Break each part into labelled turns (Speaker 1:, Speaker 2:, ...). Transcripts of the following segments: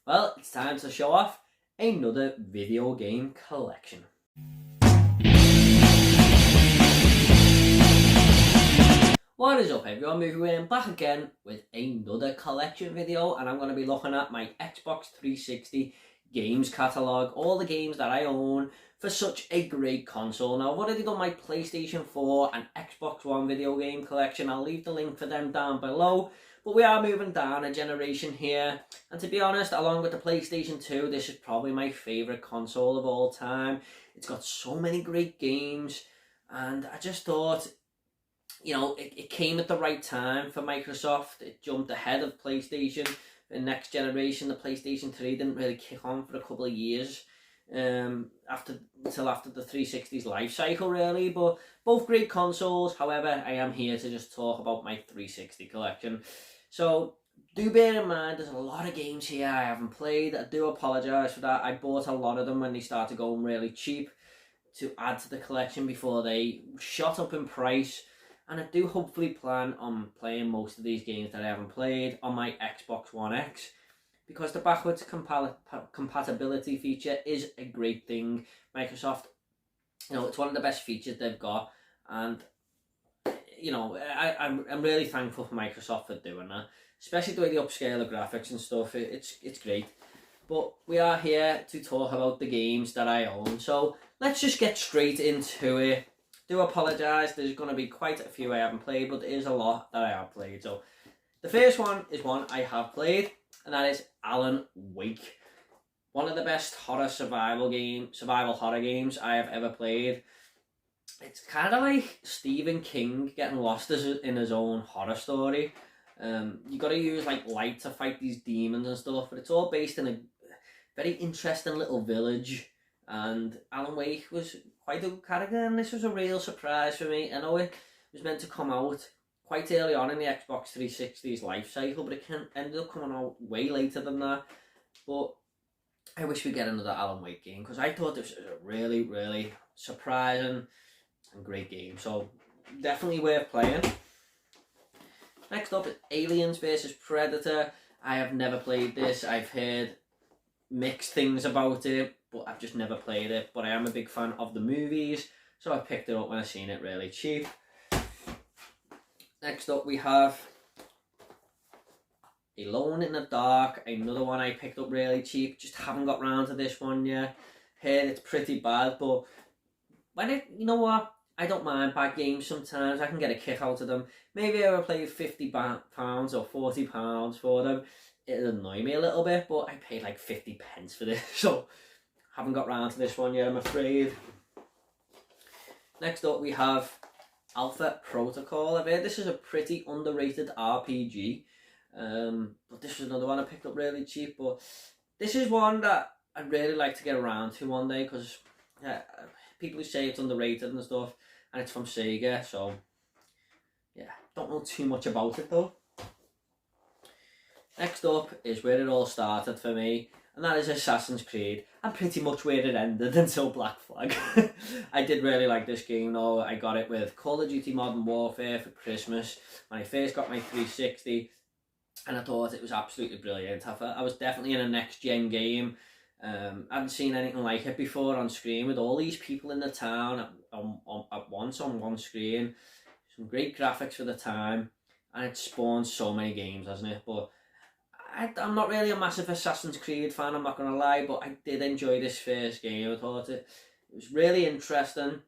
Speaker 1: Well, it's time to show off another video game collection. What is up everyone, Movie back again with another collection video, and I'm going to be looking at my Xbox 360 games catalogue, all the games that I own for such a great console. Now I've already done my PlayStation 4 and Xbox One video game collection. I'll leave the link for them down below, but we are moving down a generation here, and to be honest, along with the PlayStation 2, this is probably my favourite console of all time. It's got so many great games, and I just thought, you know, it came at the right time for Microsoft. It jumped ahead of PlayStation. The next generation, the PlayStation 3 didn't really kick on for a couple of years until after the 360's life cycle, really. But both great consoles. However, I am here to just talk about my 360 collection. So do bear in mind, there's a lot of games here I haven't played. I do apologise for that. I bought a lot of them when they started going really cheap to add to the collection before they shot up in price. And I do hopefully plan on playing most of these games that I haven't played on my Xbox One X, because the backwards compatibility feature is a great thing. Microsoft, you know, it's one of the best features they've got, and you know, I'm really thankful for Microsoft for doing that, especially the way they upscale the graphics and stuff. It's great. But we are here to talk about the games that I own, so let's just get straight into it. Do apologise, there's going to be quite a few I haven't played, but there is a lot that I have played. So the first one is one I have played, and that is Alan Wake. One of the best survival horror games I have ever played. It's kind of like Stephen King getting lost in his own horror story. You got to use like light to fight these demons and stuff, but it's all based in a very interesting little village. And Alan Wake was quite a good character, and this was a real surprise for me. I know it was meant to come out quite early on in the Xbox 360's life cycle, but it ended up coming out way later than that. But I wish we get another Alan Wake game, because I thought this was a really, really surprising and great game. So definitely worth playing. Next up is Aliens vs Predator. I have never played this. I've heard mixed things about it, but I've just never played it. But I am a big fan of the movies, so I picked it up when I seen it really cheap. Next up we have Alone in the Dark, another one I picked up really cheap. Just haven't got round to this one yet. Heard it's pretty bad, but you know what? I don't mind bad games sometimes. I can get a kick out of them. Maybe I would play £50 or £40 for them. It'll annoy me a little bit, but I paid like 50 pence for this, so haven't got round to this one yet, I'm afraid. Next up we have Alpha Protocol. I've heard this is a pretty underrated RPG, but this is another one I picked up really cheap. But this is one that I'd really like to get around to one day, because people who say it's underrated and stuff, and it's from Sega, so yeah, don't know too much about it though. Next up is where it all started for me, and that is Assassin's Creed, and pretty much where it ended until Black Flag. I did really like this game though. I got it with Call of Duty Modern Warfare for Christmas when I first got my 360, and I thought it was absolutely brilliant. I was definitely in a next-gen game. I haven't seen anything like it before on screen, with all these people in the town at once on one screen. Some great graphics for the time, and it spawned so many games, hasn't it? But I'm not really a massive Assassin's Creed fan, I'm not going to lie, but I did enjoy this first game. I thought it was really interesting,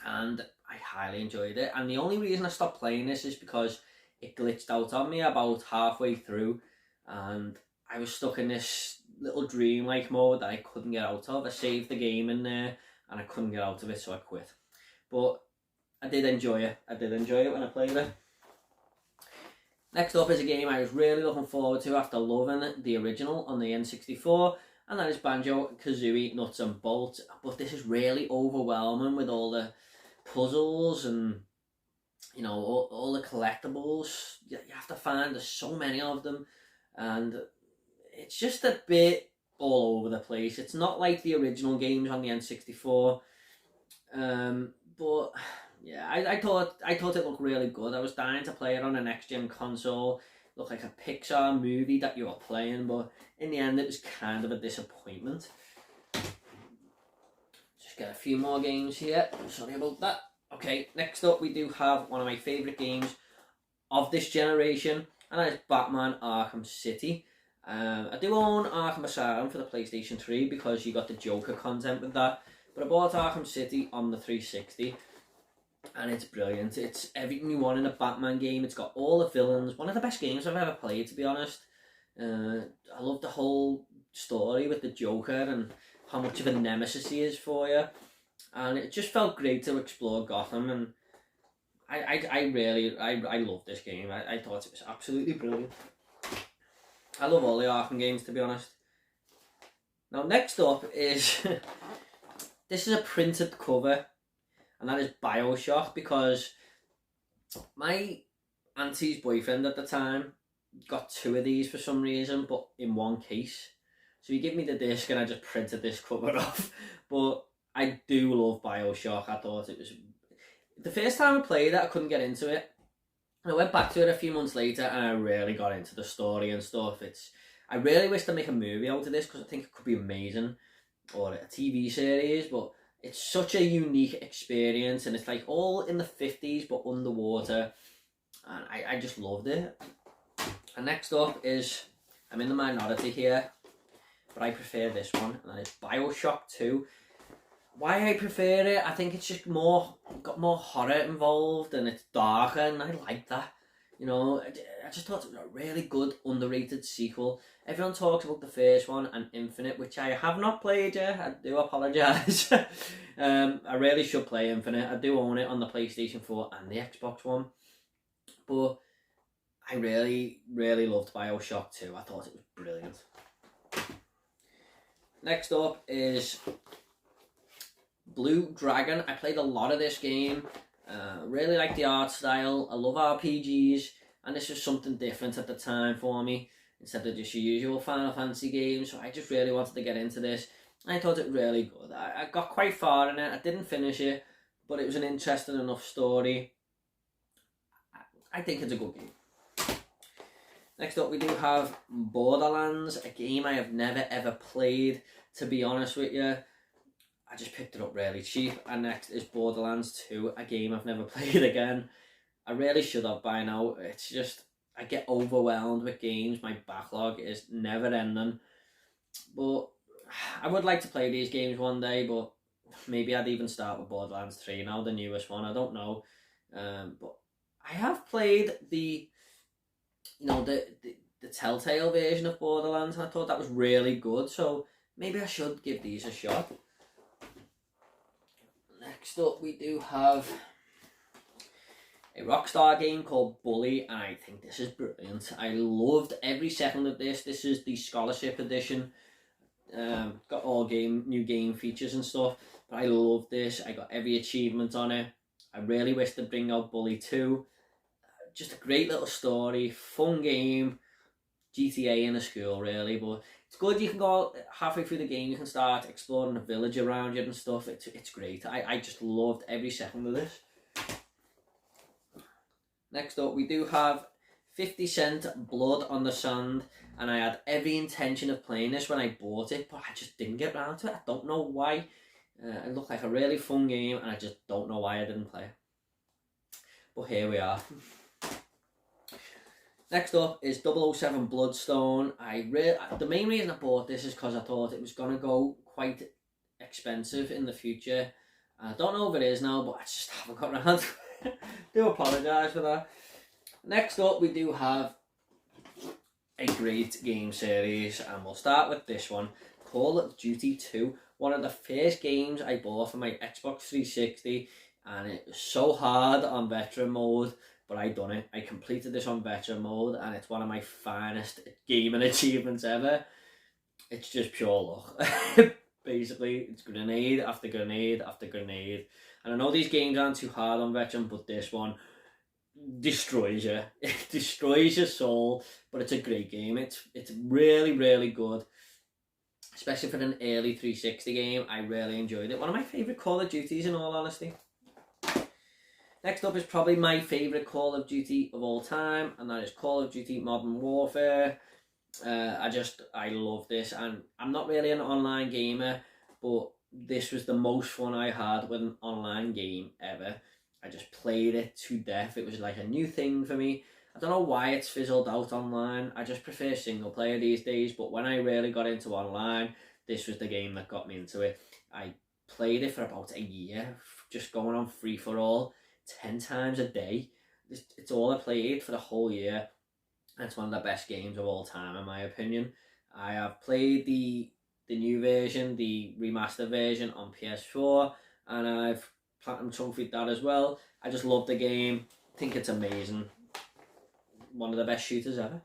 Speaker 1: and I highly enjoyed it. And the only reason I stopped playing this is because it glitched out on me about halfway through, and I was stuck in this little dreamlike mode that I couldn't get out of. I saved the game in there, and I couldn't get out of it, so I quit. But I did enjoy it. I did enjoy it when I played it. Next up is a game I was really looking forward to after loving the original on the N64, and that is Banjo-Kazooie Nuts and Bolts. But this is really overwhelming with all the puzzles and, you know, all the collectibles you have to find. There's so many of them, and it's just a bit all over the place. It's not like the original games on the N64, but yeah, I thought it looked really good. I was dying to play it on a next-gen console. looked like a Pixar movie that you were playing, but in the end it was kind of a disappointment. Just get a few more games here, sorry about that. Okay, next up we do have one of my favourite games of this generation, and that is Batman Arkham City. I do own Arkham Asylum for the PlayStation 3 because you got the Joker content with that, but I bought Arkham City on the 360 and it's brilliant. It's everything you want in a Batman game. It's got all the villains. One of the best games I've ever played, to be honest. I love the whole story with the Joker and how much of a nemesis he is for you, and it just felt great to explore Gotham, and I really love this game. I thought it was absolutely brilliant. I love all the Arkham games, to be honest. Now next up is this is a printed cover, and that is BioShock, because my auntie's boyfriend at the time got 2 of these for some reason, but in one case. So he gave me the disc and I just printed this cover off. But I do love BioShock. I thought it was... The first time I played it, I couldn't get into it. I went back to it a few months later and I really got into the story and stuff. I really wish to make a movie out of this because I think it could be amazing. Or a TV series, but it's such a unique experience, and it's like all in the 50s but underwater, and I just loved it. And next up is, I'm in the minority here, but I prefer this one, and that is BioShock 2. Why I prefer it, I think it's just got more horror involved, and it's darker, and I like that. You know, I just thought it was a really good, underrated sequel. Everyone talks about the first one and Infinite, which I have not played yet. I do apologise. I really should play Infinite. I do own it on the PlayStation 4 and the Xbox One. But I really, really loved BioShock 2. I thought it was brilliant. Next up is Blue Dragon. I played a lot of this game. Really like the art style. I love RPGs, and this was something different at the time for me instead of just your usual Final Fantasy games. So I just really wanted to get into this. I thought it really good. I got quite far in it. I didn't finish it, but it was an interesting enough story. I think it's a good game. Next up we do have Borderlands, a game I have never ever played, to be honest with you. I just picked it up really cheap. And next is Borderlands 2, a game I've never played again. I really should have by now. It's just, I get overwhelmed with games. My backlog is never ending. But I would like to play these games one day, but maybe I'd even start with Borderlands 3 now, the newest one. I don't know. But I have played the Telltale version of Borderlands, and I thought that was really good. So maybe I should give these a shot. Next up we do have a Rockstar game called Bully, and I think this is brilliant. I loved every second of this. This is the Scholarship Edition. Got all new game features and stuff, but I love this. I got every achievement on it. I really wish to bring out Bully 2. Just a great little story, fun game, GTA in a school really, but it's good. You can go halfway through the game, you can start exploring the village around you and stuff. It's great. I just loved every second of this. Next up we do have 50 Cent Blood on the Sand, and I had every intention of playing this when I bought it, but I just didn't get around to it. I don't know why. It looked like a really fun game, and I just don't know why I didn't play it. But here we are. Next up is 007 Bloodstone. The main reason I bought this is because I thought it was going to go quite expensive in the future. I don't know if it is now, but I just haven't got around to it. Do apologise for that. Next up we do have a great game series, and we'll start with this one, Call of Duty 2. One of the first games I bought for my Xbox 360, and it was so hard on veteran mode, but I done it. I completed this on veteran mode, and it's one of my finest gaming achievements ever. It's just pure luck. Basically, it's grenade after grenade after grenade. And I know these games aren't too hard on veteran, but this one destroys you. It destroys your soul, but it's a great game. It's really, really good. Especially for an early 360 game, I really enjoyed it. One of my favourite Call of Duties, in all honesty. Next up is probably my favourite Call of Duty of all time, and that is Call of Duty Modern Warfare. I love this, and I'm not really an online gamer, but this was the most fun I had with an online game ever. I just played it to death. It was like a new thing for me. I don't know why it's fizzled out online. I just prefer single player these days, but when I really got into online, this was the game that got me into it. I played it for about a year, just going on free for all 10 times a day. It's all I played for the whole year. It's one of the best games of all time, in my opinion. I have played the new version, the remastered version on PS4, and I've platinum trophied that as well. I just love the game. I think it's amazing. One of the best shooters ever.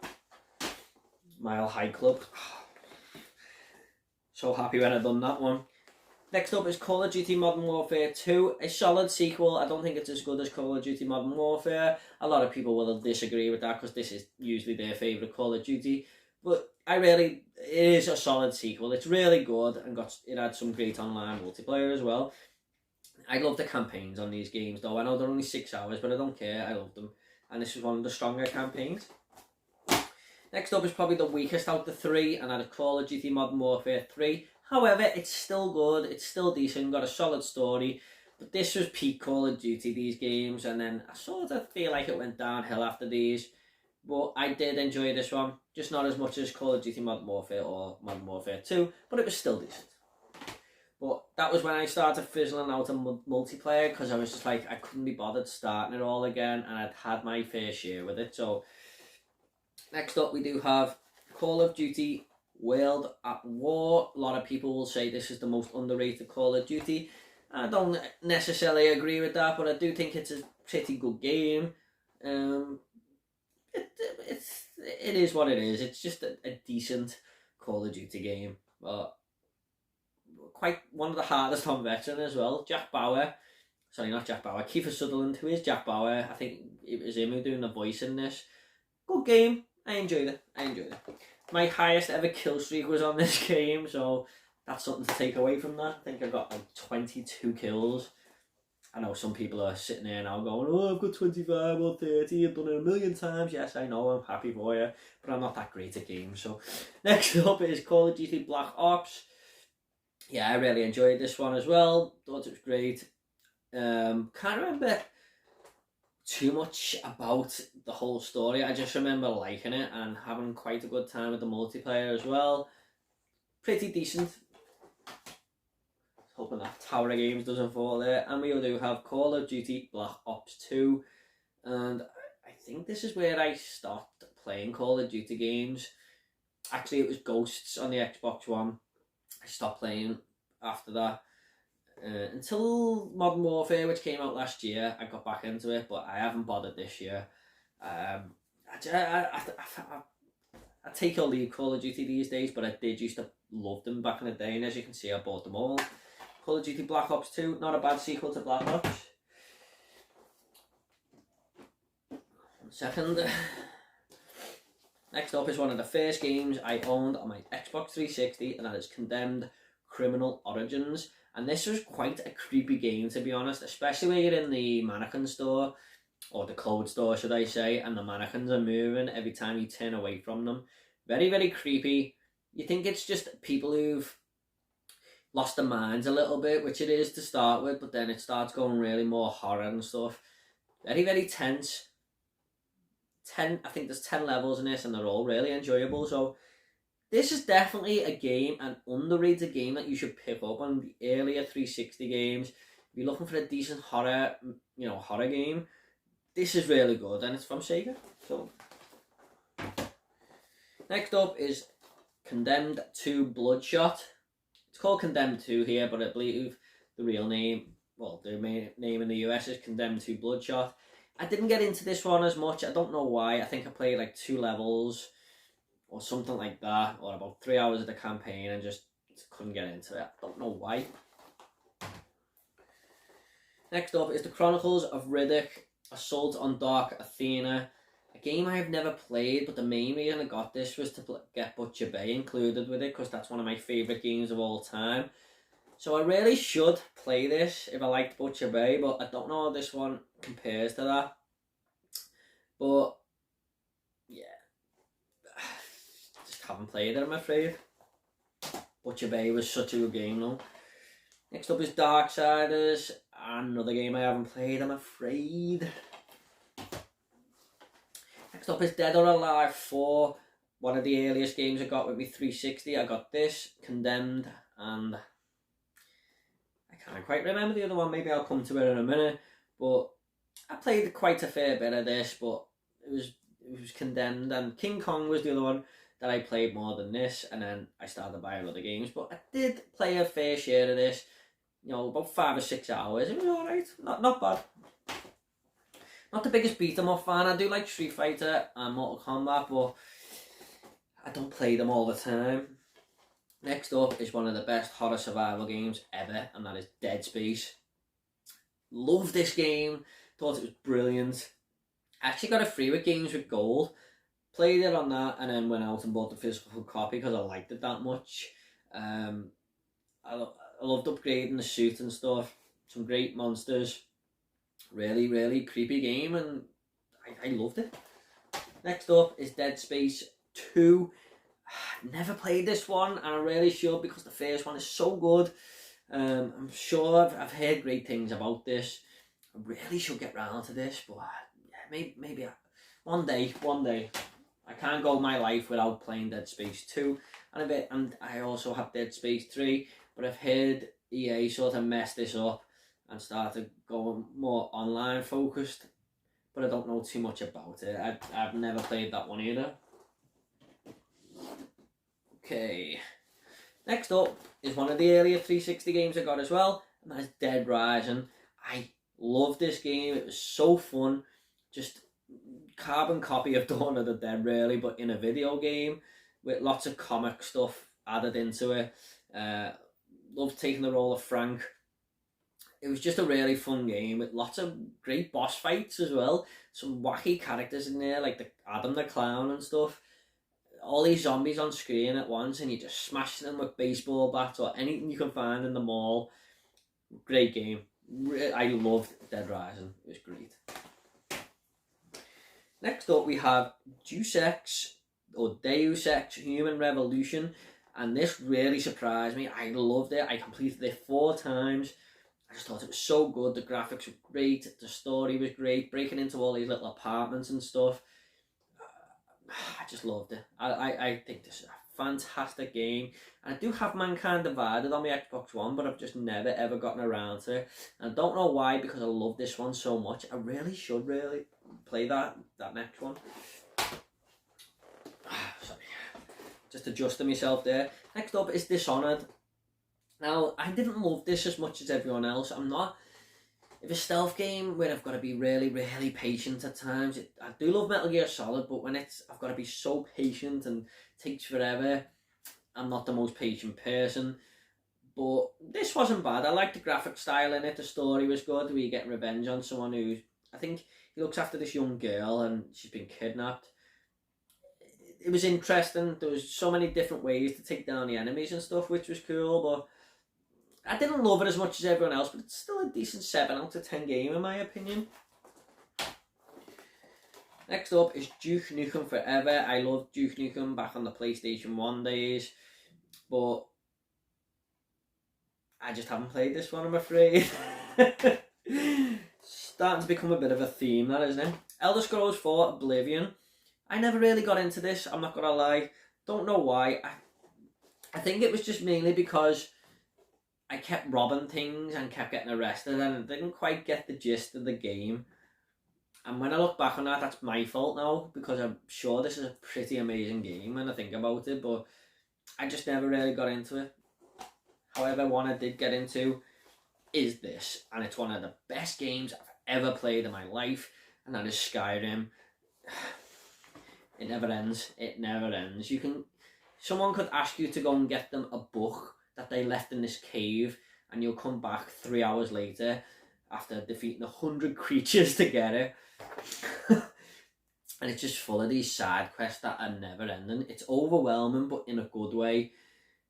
Speaker 1: Mile High Club. So happy when I done that one. Next up is Call of Duty Modern Warfare 2, a solid sequel. I don't think it's as good as Call of Duty Modern Warfare. A lot of people will disagree with that because this is usually their favourite Call of Duty. But it is a solid sequel. It's really good, and it had some great online multiplayer as well. I love the campaigns on these games though. I know they're only 6 hours, but I don't care. I love them. And this is one of the stronger campaigns. Next up is probably the weakest out of the three, and that is Call of Duty Modern Warfare 3. However, it's still good, it's still decent, got a solid story, but this was peak Call of Duty, these games, and then I sort of feel like it went downhill after these, but I did enjoy this one, just not as much as Call of Duty Modern Warfare or Modern Warfare 2, but it was still decent. But that was when I started fizzling out on multiplayer, because I was just like, I couldn't be bothered starting it all again, and I'd had my fair share with it. So next up we do have Call of Duty World at War. A lot of people will say this is the most underrated Call of Duty. I don't necessarily agree with that, but I do think it's a pretty good game. It is what it is. It's just a decent Call of Duty game, but quite one of the hardest on veteran as well. Kiefer Sutherland, who is Jack Bauer. I think it was him who doing the voice in this. Good game. I enjoyed it. My highest ever kill streak was on this game, so that's something to take away from that. I think I got like 22 kills. I know some people are sitting there now going, oh, I've got 25 or 30, I've done it a million times. Yes, I know, I'm happy for you, but I'm not that great at games. So next up is Call of Duty Black Ops. Yeah, I really enjoyed this one as well. Thought it was great. Can't remember too much about the whole story. I just remember liking it and having quite a good time with the multiplayer as well. Pretty decent. Hoping that Tower of Games doesn't fall there. And we do have Call of Duty Black Ops 2. And I think this is where I stopped playing Call of Duty games. Actually, it was Ghosts on the Xbox One. I stopped playing after that. Until Modern Warfare, which came out last year, I got back into it, but I haven't bothered this year. I take or leave Call of Duty these days, but I did used to love them back in the day, and as you can see, I bought them all. Call of Duty Black Ops 2, not a bad sequel to Black Ops. 1 second. Next up is one of the first games I owned on my Xbox 360, and that is Condemned Criminal Origins. And this was quite a creepy game, to be honest, especially when you're in the mannequin store, or the clothes store, should I say, and the mannequins are moving every time you turn away from them. Very, very creepy. You think it's just people who've lost their minds a little bit, which it is to start with, but then it starts going really more horror and stuff. Very, very tense. I think there's 10 levels in this, and they're all really enjoyable, so this is definitely a game, an underrated game that you should pick up on the earlier 360 games. If you're looking for a decent horror game, this is really good, and it's from Sega. So next up is Condemned 2 Bloodshot. It's called Condemned 2 here, but I believe the real name, the main name in the US is Condemned 2 Bloodshot. I didn't get into this one as much. I don't know why. I think I played like 2 levels or something like that, or about 3 hours of the campaign, and just couldn't get into it. I don't know why. Next up is The Chronicles of Riddick, Assault on Dark Athena. A game I have never played, but the main reason I got this was to get Butcher Bay included with it, because that's one of my favourite games of all time. So I really should play this if I liked Butcher Bay, but I don't know how this one compares to that. But yeah, just haven't played it, I'm afraid. Butcher Bay was such a good game though. Next up is Darksiders, another game I haven't played, I'm afraid. Next up is Dead or Alive 4, one of the earliest games I got with me 360. I got this, Condemned, and I can't quite remember the other one. Maybe I'll come to it in a minute. But I played quite a fair bit of this, but it was Condemned, and King Kong was the other one that I played more than this, and then I started buying other games. But I did play a fair share of this, you know, about 5 or 6 hours. It was alright, not bad. Not the biggest beat 'em up fan. I do like Street Fighter and Mortal Kombat, but I don't play them all the time. Next up is one of the best horror survival games ever, and that is Dead Space. Love this game, thought it was brilliant. I actually got it free with Games with Gold. Played it on that and then went out and bought the physical copy because I liked it that much. I loved upgrading the suit and stuff. Some great monsters. Really, really creepy game, and I loved it. Next up is Dead Space 2. Never played this one, and I really should because the first one is so good. I'm sure I've heard great things about this. I really should get round to this, but yeah, maybe one day. I can't go my life without playing Dead Space 2, and I also have Dead Space 3, but I've heard EA sort of mess this up and started going more online focused, but I don't know too much about it. I've never played that one either. Okay, next up is one of the earlier 360 games I got as well, and that is Dead Rising. I love this game, it was so fun, just carbon copy of Dawn of the Dead really, but in a video game with lots of comic stuff added into it. Loved taking the role of Frank. It was just a really fun game with lots of great boss fights as well. Some wacky characters in there like the Adam the Clown and stuff. All these zombies on screen at once, and you just smash them with baseball bats or anything you can find in the mall. Great game. I loved Dead Rising. It was great. Next up we have Deus Ex Human Revolution, and this really surprised me. I loved it. I completed it 4 times. I just thought it was so good. The graphics were great, the story was great, breaking into all these little apartments and stuff. I just loved it. I think this is a fantastic game. And I do have Mankind Divided on my Xbox One, but I've just never ever gotten around to it. And I don't know why, because I love this one so much. I really should play that next one. Sorry, just adjusting myself there. Next up is Dishonored. Now, I didn't love this as much as everyone else. If a stealth game where I've got to be really, really patient at times, I do love Metal Gear Solid, but when I've got to be so patient and it takes forever, I'm not the most patient person. But this wasn't bad. I liked the graphic style in it. The story was good, where you get revenge on someone who, I think he looks after this young girl and she's been kidnapped. It was interesting. There was so many different ways to take down the enemies and stuff, which was cool, but I didn't love it as much as everyone else, but it's still a decent 7 out of 10 game in my opinion. Next up is Duke Nukem Forever. I loved Duke Nukem back on the PlayStation 1 days, but I just haven't played this one, I'm afraid. Starting to become a bit of a theme, that, isn't it? Elder Scrolls 4 Oblivion. I never really got into this, I'm not gonna lie. Don't know why. I think it was just mainly because I kept robbing things and kept getting arrested, and I didn't quite get the gist of the game. And when I look back on that, that's my fault now, because I'm sure this is a pretty amazing game when I think about it, but I just never really got into it. However, one I did get into is this, and it's one of the best games I've ever played in my life, and that is Skyrim. It never ends. It never ends. Someone could ask you to go and get them a book that they left in this cave, and you'll come back 3 hours later after defeating 100 creatures to get it. And it's just full of these side quests that are never ending. It's overwhelming, but in a good way.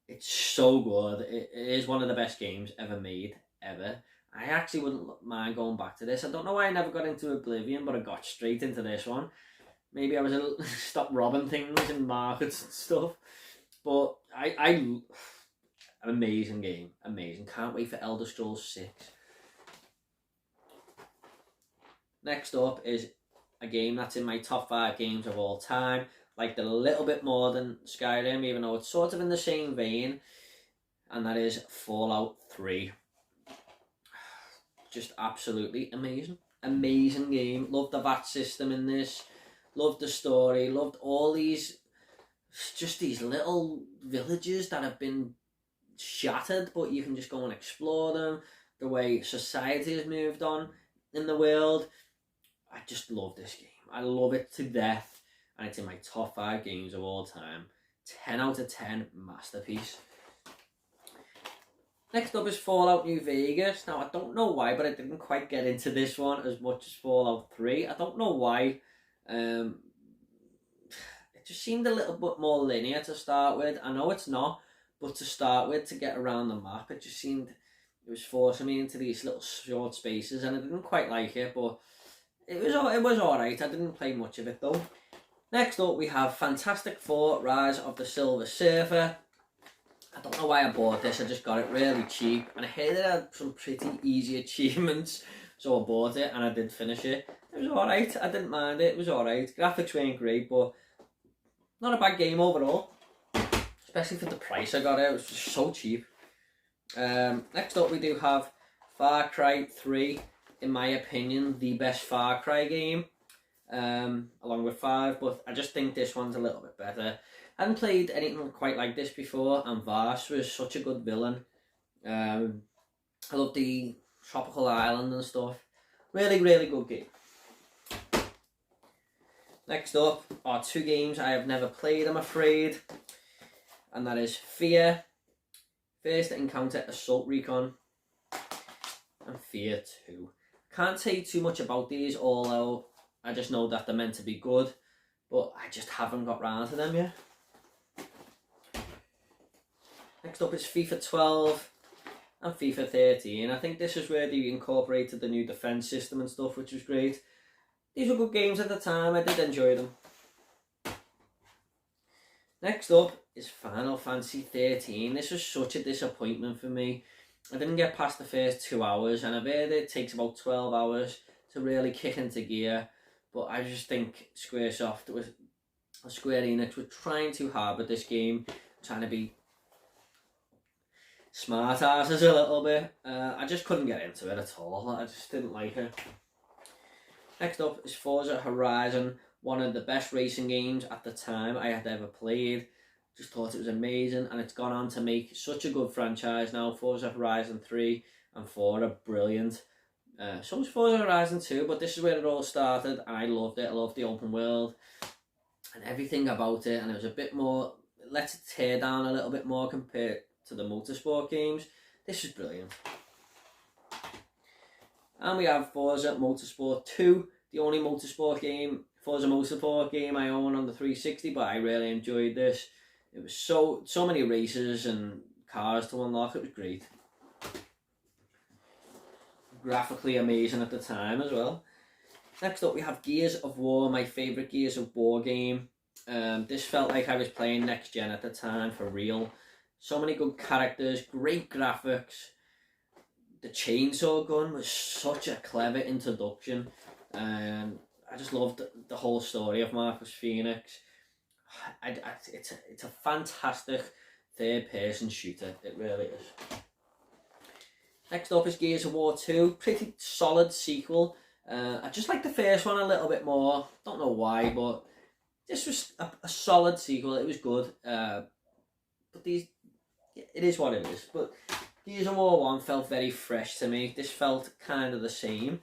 Speaker 1: It's so good. It is one of the best games ever made, ever. I actually wouldn't mind going back to this. I don't know why I never got into Oblivion, but I got straight into this one. Maybe I was a stop robbing things in markets and stuff. But an amazing game, amazing. Can't wait for Elder Scrolls 6. Next up is a game that's in my top 5 games of all time. Liked it a little bit more than Skyrim, even though it's sort of in the same vein, and that is Fallout 3. Just absolutely amazing game. Loved the VAT system in this, loved the story, loved all these little villages that have been shattered, but you can just go and explore them, the way society has moved on in the world. I just love this game. I love it to death, and it's in my top 5 games of all time. 10 out of 10, masterpiece. Next up is Fallout New Vegas. Now, I don't know why, but I didn't quite get into this one as much as Fallout 3. I don't know why. It just seemed a little bit more linear to start with. I know it's not, but to start with, to get around the map, it just seemed it was forcing me into these little short spaces, and I didn't quite like it, but it was alright. I didn't play much of it though. Next up, we have Fantastic Four: Rise of the Silver Surfer. I don't know why I bought this. I just got it really cheap, and I heard it had some pretty easy achievements, so I bought it and I did finish it. It was alright. I didn't mind it. It was alright. Graphics weren't great, but not a bad game overall. Especially for the price I got it. It was just so cheap. Next up, we do have Far Cry 3. In my opinion, the best Far Cry game, along with 5, but I just think this one's a little bit better. I hadn't played anything quite like this before, and Vars was such a good villain. I love the tropical island and stuff. Really good game. Next up are 2 games I have never played, I'm afraid, and that is Fear, First Encounter Assault Recon, and Fear 2. Can't say too much about these, although I just know that they're meant to be good, but I just haven't got round to them yet. Next up is FIFA 12 and FIFA 13. I think this is where they incorporated the new defence system and stuff, which was great. These were good games at the time. I did enjoy them. Next up is Final Fantasy 13. This was such a disappointment for me. I didn't get past the first 2 hours, and I've heard it takes about 12 hours to really kick into gear. But I just think Square Enix were trying too hard with this game, trying to be smart asses a little bit. I just couldn't get into it at all. I just didn't like it. Next up is Forza Horizon, one of the best racing games at the time I had ever played. Just thought it was amazing, and it's gone on to make such a good franchise now. Forza Horizon 3 and 4 are brilliant. So is Forza Horizon 2, but this is where it all started, and I loved it. I loved the open world and everything about it, and it was a bit more, let it tear down a little bit more compared to the motorsport games. This is brilliant. And we have Forza Motorsport 2, the only Forza Motorsport game I own on the 360, but I really enjoyed this. It was so many races and cars to unlock. It was great. Graphically amazing at the time as well. Next up we have Gears of War, my favourite Gears of War game. This felt like I was playing next gen at the time, for real. So many good characters, great graphics. The chainsaw gun was such a clever introduction. I just loved the whole story of Marcus Phoenix. It's a fantastic third-person shooter. It really is. Next up is Gears of War 2. Pretty solid sequel. I just like the first one a little bit more. Don't know why, but this was a solid sequel. It was good. But it is what it is. But Gears of War 1 felt very fresh to me. This felt kind of the same.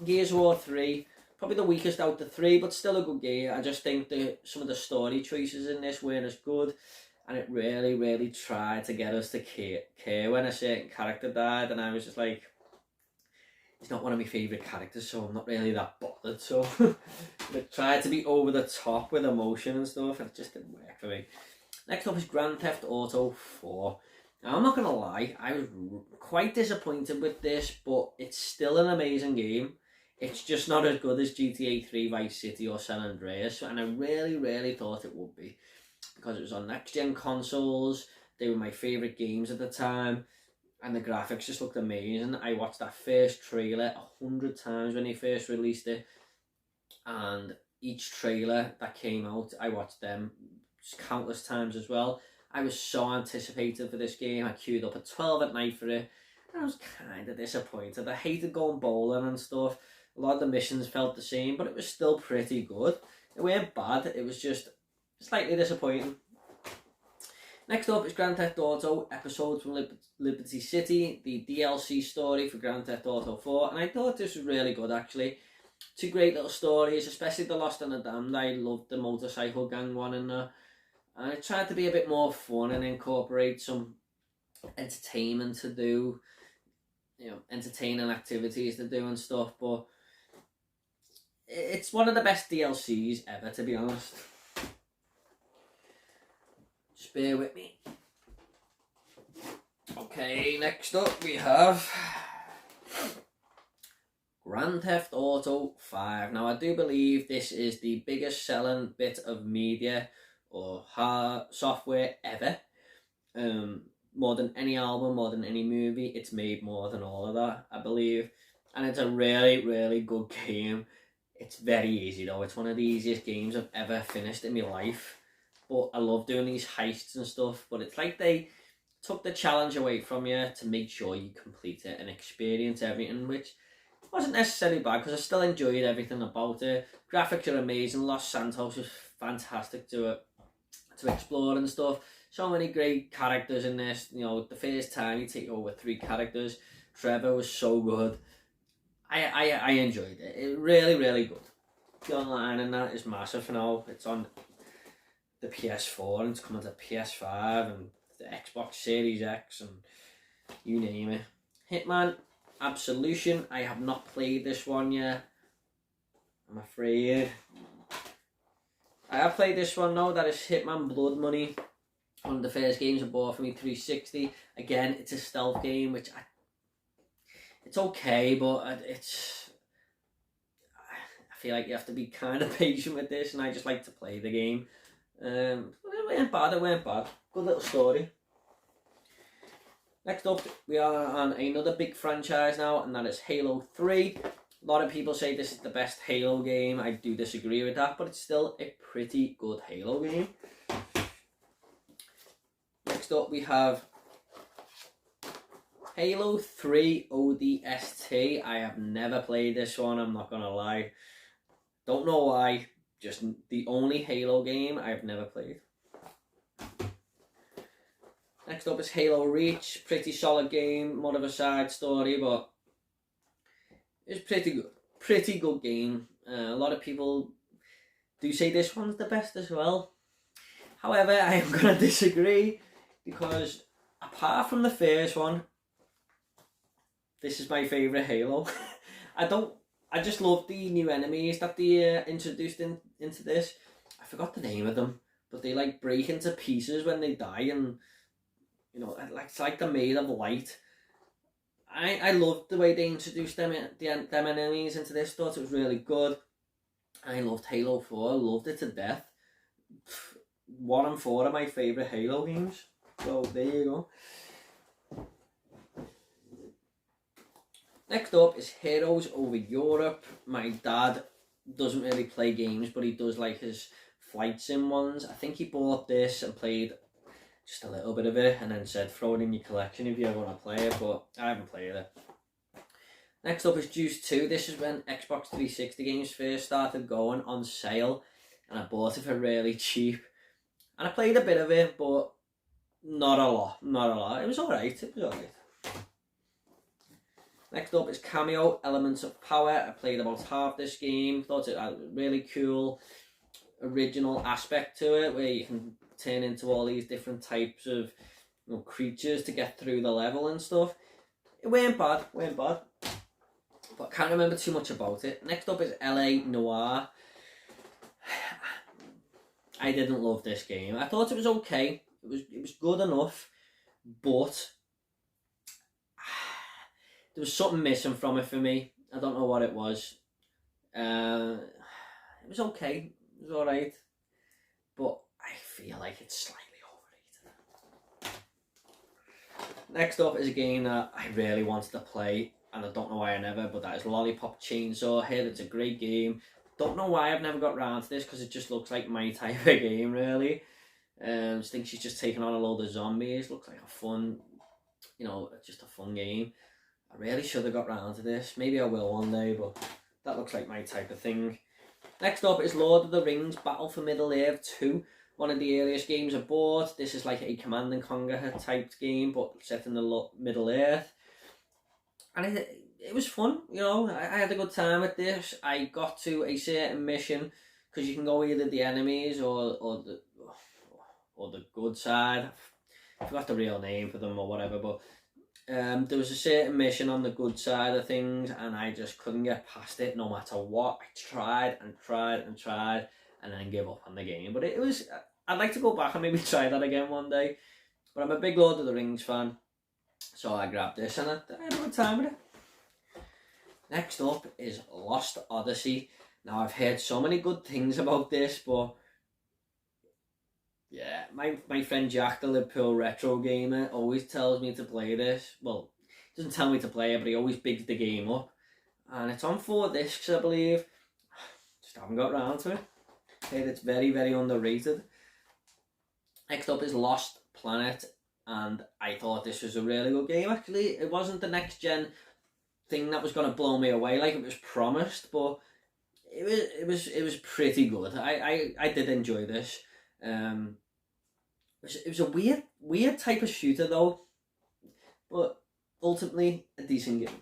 Speaker 1: Gears of War 3, probably the weakest out of the 3, but still a good game. I just think some of the story choices in this weren't as good, and it really tried to get us to care when a certain character died, and I was just like, he's not one of my favourite characters, so I'm not really that bothered. So it tried to be over the top with emotion and stuff, and it just didn't work for me. Next up is Grand Theft Auto 4. Now, I'm not going to lie, I was quite disappointed with this, but it's still an amazing game. It's just not as good as GTA 3 Vice City or San Andreas, and I really thought it would be, because it was on next-gen consoles. They were my favourite games at the time, and the graphics just looked amazing. I watched that first trailer 100 times when they first released it, and each trailer that came out, I watched them countless times as well. I was so anticipated for this game. I queued up at 12 at night for it, and I was kind of disappointed. I hated going bowling and stuff. A lot of the missions felt the same, but it was still pretty good. It weren't bad, it was just slightly disappointing. Next up is Grand Theft Auto Episodes from Liberty City, the DLC story for Grand Theft Auto 4, and I thought this was really good actually. Two great little stories, especially The Lost and the Damned. I loved the motorcycle gang one in there. And I tried to be a bit more fun and incorporate some entertainment to do, entertaining activities to do and stuff, but it's one of the best DLCs ever, to be honest. Just bear with me. Okay, next up we have Grand Theft Auto 5. Now, I do believe this is the biggest selling bit of media or hard software ever. More than any album, more than any movie, it's made more than all of that, I believe. And it's a really good game. It's very easy though. It's one of the easiest games I've ever finished in my life. But I love doing these heists and stuff. But it's like they took the challenge away from you to make sure you complete it and experience everything, which wasn't necessarily bad because I still enjoyed everything about it. Graphics are amazing. Los Santos was fantastic to explore and stuff. So many great characters in this. The first time you take over 3 characters. Trevor was so good. I enjoyed it. It really good. The online and that is massive now. It's on the PS4 and it's coming to PS5 and the Xbox Series X and you name it. Hitman Absolution. I have not played this one yet, I'm afraid. I have played this one now. That is Hitman Blood Money. One of the first games I bought for me 360. Again, it's a stealth game, which it's okay, but I feel like you have to be kind of patient with this, and I just like to play the game. But it weren't bad. Good little story. Next up, we are on another big franchise now, and that is Halo 3. A lot of people say this is the best Halo game. I do disagree with that, but it's still a pretty good Halo game. Next up, we have Halo 3 ODST. I have never played this one, I'm not gonna lie. Don't know why, just the only Halo game I've never played. Next up is Halo Reach. Pretty solid game, more of a side story, but it's pretty good. Pretty good game. A lot of people do say this one's the best as well. However, I am going to disagree, because apart from the first one, this is my favourite Halo. I just love the new enemies that they introduced into this. I forgot the name of them, but they like break into pieces when they die, and it's like they're made of light. I loved the way they introduced them enemies into this. Thought it was really good. I loved Halo 4. Loved it to death. 1 and 4 are my favourite Halo games. So there you go. Next up is Heroes Over Europe. My dad doesn't really play games, but he does like his flight sim ones. I think he bought this and played just a little bit of it and then said throw it in your collection if you ever want to play it, but I haven't played it. Next up is Juice 2. This is when Xbox 360 games first started going on sale, and I bought it for really cheap. And I played a bit of it, but not a lot. It was alright. Next up is Cameo, Elements of Power. I played about half this game. Thought it had a really cool original aspect to it, where you can turn into all these different types of creatures to get through the level and stuff. It weren't bad, but I can't remember too much about it. Next up is LA Noire. I didn't love this game. I thought it was okay. It was good enough, but there was something missing from it for me. I don't know what it was. It was okay. It was alright. But I feel like it's slightly overrated. Next up is a game that I really wanted to play, and I don't know why I never, but that is Lollipop Chainsaw. I heard it's a great game. Don't know why I've never got round to this, because it just looks like my type of game, really. I think she's just taking on a load of zombies. Looks like a fun, just a fun game. I really should have got round to this. Maybe I will one day, but that looks like my type of thing. Next up is Lord of the Rings Battle for Middle-earth 2. One of the earliest games I bought. This is like a Command and Conquer type game, but set in the Middle-earth. And it was fun, I had a good time with this. I got to a certain mission, because you can go either the enemies or the good side. I forgot the real name for them or whatever, but there was a certain mission on the good side of things, and I just couldn't get past it no matter what. I tried and tried and tried, and then gave up on the game. But I'd like to go back and maybe try that again one day. But I'm a big Lord of the Rings fan, so I grabbed this and I had a good time with it. Next up is Lost Odyssey. Now, I've heard so many good things about this, but yeah, my friend Jack, the Liverpool retro gamer, always tells me to play this. Well, he doesn't tell me to play it, but he always bigs the game up. And it's on 4 discs, I believe. Just haven't got round to it. Heard it's very, very underrated. Next up is Lost Planet, and I thought this was a really good game. Actually, it wasn't the next gen thing that was going to blow me away like it was promised, but it was pretty good. I did enjoy this. It was a weird type of shooter though, but ultimately a decent game.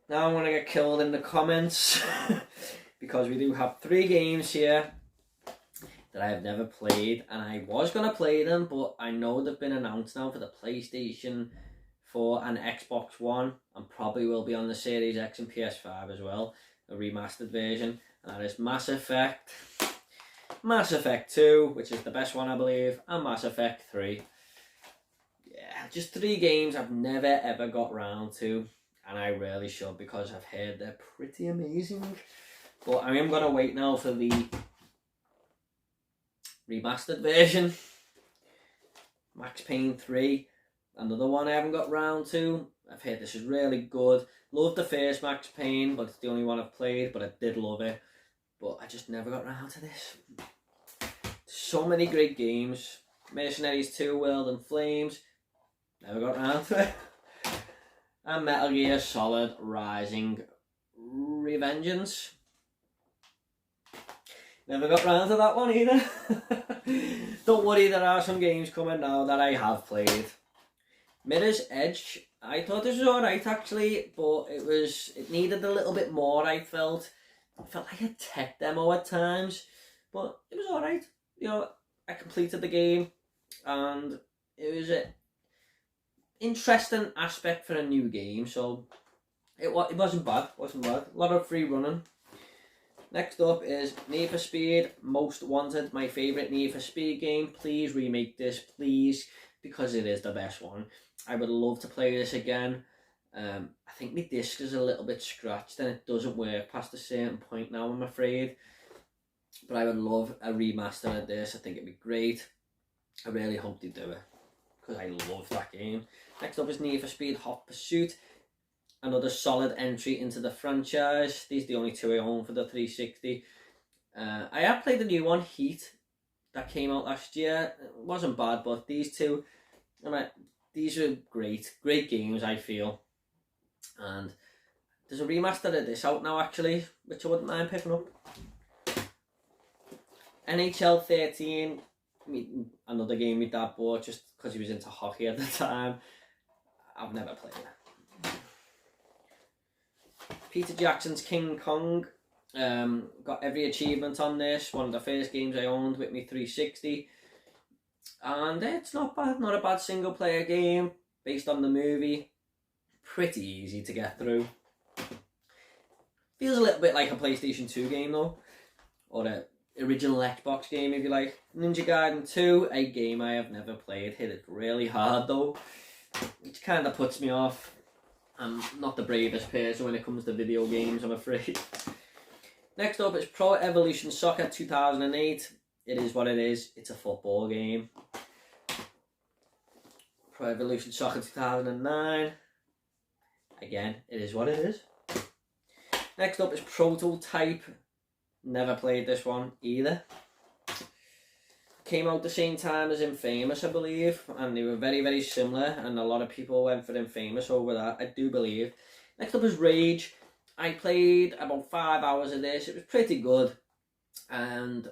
Speaker 1: Now I'm going to get killed in the comments because we do have 3 games here that I have never played, and I was going to play them, but I know they've been announced now for the PlayStation 4 and Xbox One, and probably will be on the Series X and PS5 as well, a remastered version, and that is Mass Effect 2, which is the best one I believe, and Mass Effect 3. Yeah, just 3 games I've never ever got round to, and I really should, because I've heard they're pretty amazing. But I am going to wait now for the remastered version. Max Payne 3, another one I haven't got round to. I've heard this is really good. Loved the first Max Payne, but it's the only one I've played, but I did love it. But I just never got round to this. So many great games. Mercenaries 2, World in Flames, never got round to it. And Metal Gear Solid Rising Revengeance, never got round to that one either. Don't worry, there are some games coming now that I have played. Mirror's Edge, I thought this was alright actually, but it needed a little bit more, I felt. It felt like a tech demo at times, but it was alright. I completed the game, and it was an interesting aspect for a new game, so it wasn't bad. A lot of free running. Next up is Need for Speed Most Wanted, my favourite Need for Speed game. Please remake this, please, because it is the best one. I would love to play this again. I think my disc is a little bit scratched and it doesn't work past a certain point now, I'm afraid. But I would love a remaster of this. I think it'd be great. I really hope they do it, because I love that game. Next up is Need for Speed Hot Pursuit. Another solid entry into the franchise. These are the only 2 I own for the 360. I have played the new one, Heat, that came out last year. It wasn't bad, but these 2, these are great games, I feel. And there's a remaster of this out now actually, which I wouldn't mind picking up. NHL 13, another game my dad bought just because he was into hockey at the time. I've never played it. Peter Jackson's King Kong, got every achievement on this. One of the first games I owned with me 360, and it's not bad. Not a bad single player game based on the movie. Pretty easy to get through. Feels a little bit like a PlayStation 2 game though, or a original Xbox game if you like. Ninja Gaiden 2, a game I have never played. Hit it really hard though, which kind of puts me off. I'm not the bravest person when it comes to video games, I'm afraid. Next up is Pro Evolution Soccer 2008. It is what it is. It's a football game. Pro Evolution Soccer 2009. Again, it is what it is. Next up is Prototype. Never played this one either. Came out the same time as Infamous, I believe, and they were very, very similar, and a lot of people went for Infamous over that, I do believe. Next up is Rage. I played about 5 hours of this. It was pretty good, and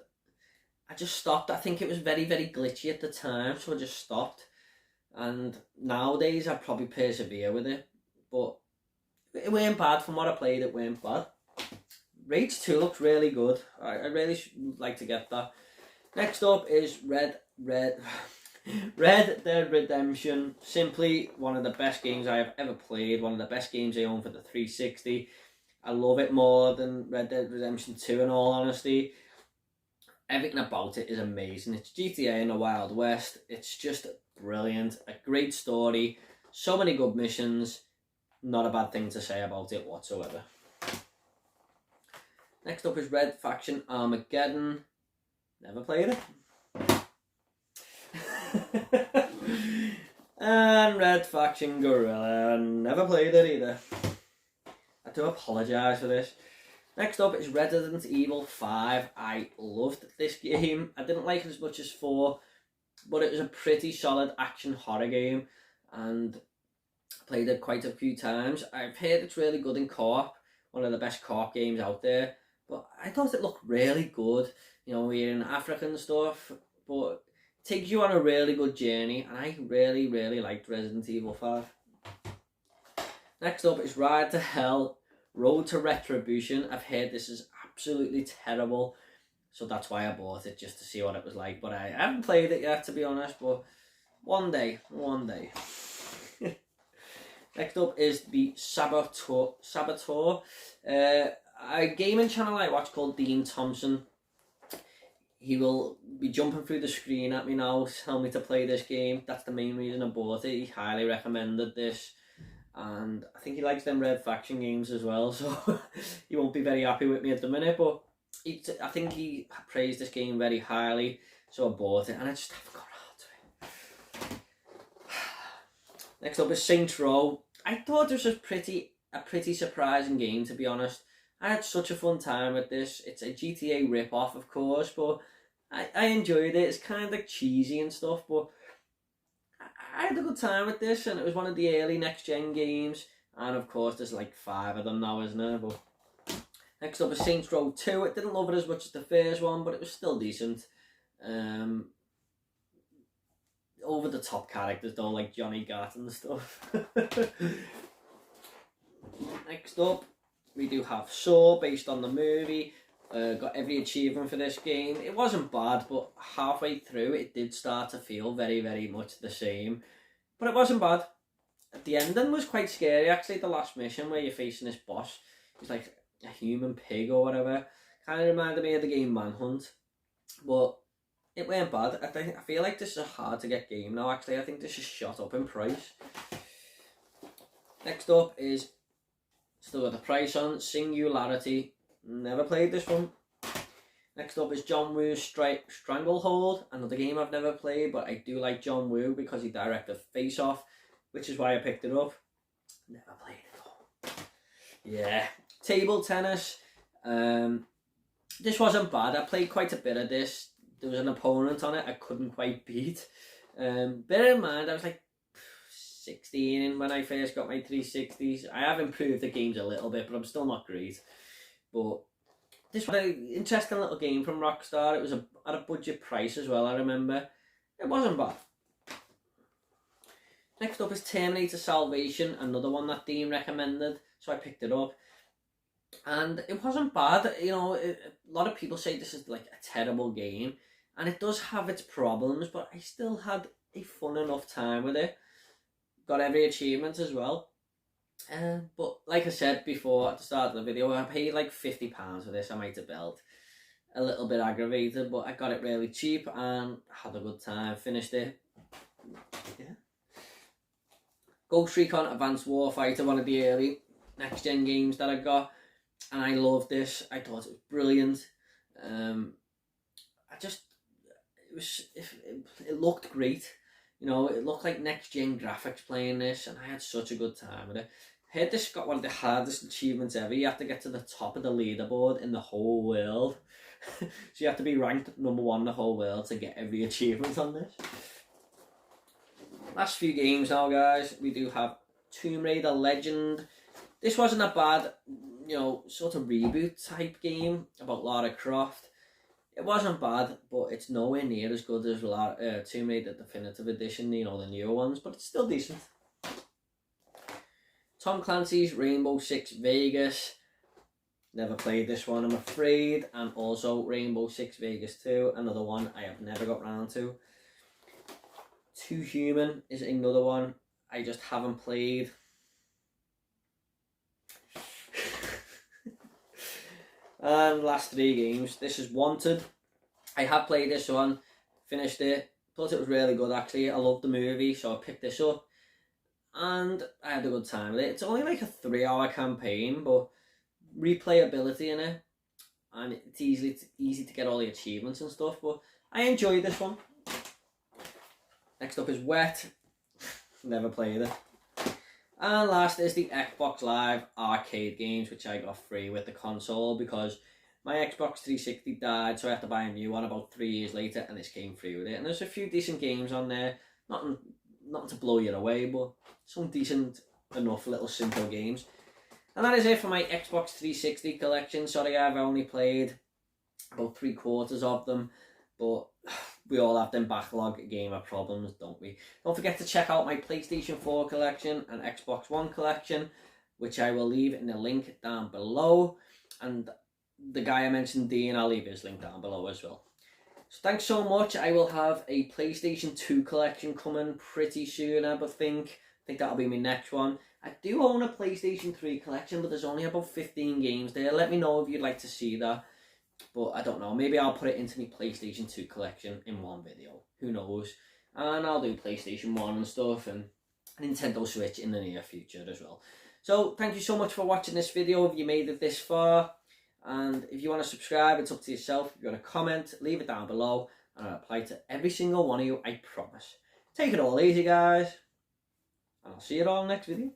Speaker 1: I just stopped. I think it was very, very glitchy at the time, so I just stopped. And nowadays, I'd probably persevere with it, but it weren't bad. From what I played, it weren't bad. Rage 2 looks really good. I really like to get that. Next up is Red Dead Redemption. Simply one of the best games I have ever played. One of the best games I own for the 360. I love it more than Red Dead Redemption 2 in all honesty. Everything about it is amazing. It's GTA in the Wild West. It's just brilliant. A great story. So many good missions. Not a bad thing to say about it whatsoever. Next up is Red Faction Armageddon. Never played it. And Red Faction Gorilla. Never played it either. I do apologise for this. Next up is Resident Evil 5. I loved this game. I didn't like it as much as 4, but it was a pretty solid action horror game, and I played it quite a few times. I've heard it's really good in co-op, one of the best co-op games out there, but I thought it looked really good. You know, we're in Africa and stuff, but it takes you on a really good journey, and I really, really liked Resident Evil 5. Next up is Ride to Hell, Road to Retribution. I've heard this is absolutely terrible, so that's why I bought it, just to see what it was like. But I haven't played it yet, to be honest, but one day. Next up is the Saboteur. A gaming channel I watch called Dean Thompson. He will be jumping through the screen at me now, telling me to play this game. That's the main reason I bought it. He highly recommended this. And I think he likes them Red Faction games as well, so he won't be very happy with me at the minute, but I think he praised this game very highly, so I bought it, and I just haven't got around to it. Next up is Saints Row. I thought this was a pretty surprising game, to be honest. I had such a fun time with this. It's a GTA rip-off, of course, but I enjoyed it. It's kind of cheesy and stuff, but I had a good time with this, and it was one of the early next-gen games, and of course there's like 5 of them now, isn't there? But next up is Saints Row 2. I didn't love it as much as the first one, but it was still decent. Over the top characters though, like Johnny Gat and stuff. Next up, we do have Saw, based on the movie. Got every achievement for this game. It wasn't bad, but halfway through it did start to feel very, very much the same. But it wasn't bad. The ending was quite scary, actually. The last mission where you're facing this boss, he's like a human pig or whatever. Kind of reminded me of the game Manhunt. But it weren't bad. I feel like this is a hard to get game now, actually. I think this is shot up in price. Next up is, still got the price on, Singularity. Never played this one. Next up is John Woo's Stranglehold, another game I've never played, but I do like John Woo because he directed Face Off, which is why I picked it up. Never played it though. Yeah. Table tennis. This wasn't bad. I played quite a bit of this. There was an opponent on it I couldn't quite beat. Bear in mind, I was like 16 when I first got my 360s. I have improved the games a little bit, but I'm still not great. But this was an interesting little game from Rockstar. It was at a budget price as well, I remember. It wasn't bad. Next up is Terminator Salvation, another one that Dean recommended, so I picked it up. And it wasn't bad. You know, a lot of people say this is like a terrible game, and it does have its problems, but I still had a fun enough time with it. Got every achievement as well. But like I said before at the start of the video, I paid like £50 for this. I might have felt a little bit aggravated, but I got it really cheap and had a good time. Finished it. Yeah. Ghost Recon Advanced Warfighter, one of the early next gen games that I got, and I loved this. I thought it was brilliant. It looked great. You know, it looked like next gen graphics playing this, and I had such a good time with it. I heard this got one of the hardest achievements ever. You have to get to the top of the leaderboard in the whole world. So you have to be ranked #1 in the whole world to get every achievement on this. Last few games now, guys. We do have Tomb Raider Legend. This wasn't a bad, you know, sort of reboot type game about Lara Croft. It wasn't bad, but it's nowhere near as good as Tomb Raider Definitive Edition, you know, the newer ones, but it's still decent. Tom Clancy's Rainbow Six Vegas. Never played this one, I'm afraid. And also Rainbow Six Vegas 2, another one I have never got round to. Too Human is another one I just haven't played. And last 3 games. This is Wanted. I have played this one, finished it, thought it was really good actually. I loved the movie, so I picked this up and I had a good time with it. It's only like a 3-hour campaign, but replayability in it, and it's easy to get all the achievements and stuff, but I enjoyed this one. Next up is Wet. Never played it. And last is the Xbox Live arcade games, which I got free with the console because my Xbox 360 died, so I had to buy a new one about 3 years later, and this came free with it. And there's a few decent games on there, nothing to blow you away, but some decent enough little simple games. And that is it for my Xbox 360 collection. Sorry, I've only played about 3/4 of them, but we all have them backlog gamer problems, don't we? Don't forget to check out my PlayStation 4 collection and Xbox One collection, which I will leave in the link down below. And the guy I mentioned, Dean, I'll leave his link down below as well. So thanks so much. I will have a PlayStation 2 collection coming pretty soon, I think that'll be my next one. I do own a PlayStation 3 collection, but there's only about 15 games there. Let me know if you'd like to see that. But I don't know, maybe I'll put it into my PlayStation 2 collection in one video. Who knows? And I'll do PlayStation 1 and stuff, and Nintendo Switch in the near future as well. So thank you so much for watching this video if you made it this far. And if you want to subscribe, it's up to yourself. If you want to comment, leave it down below, and I'll reply to every single one of you, I promise. Take it all easy, guys. And I'll see you all next video.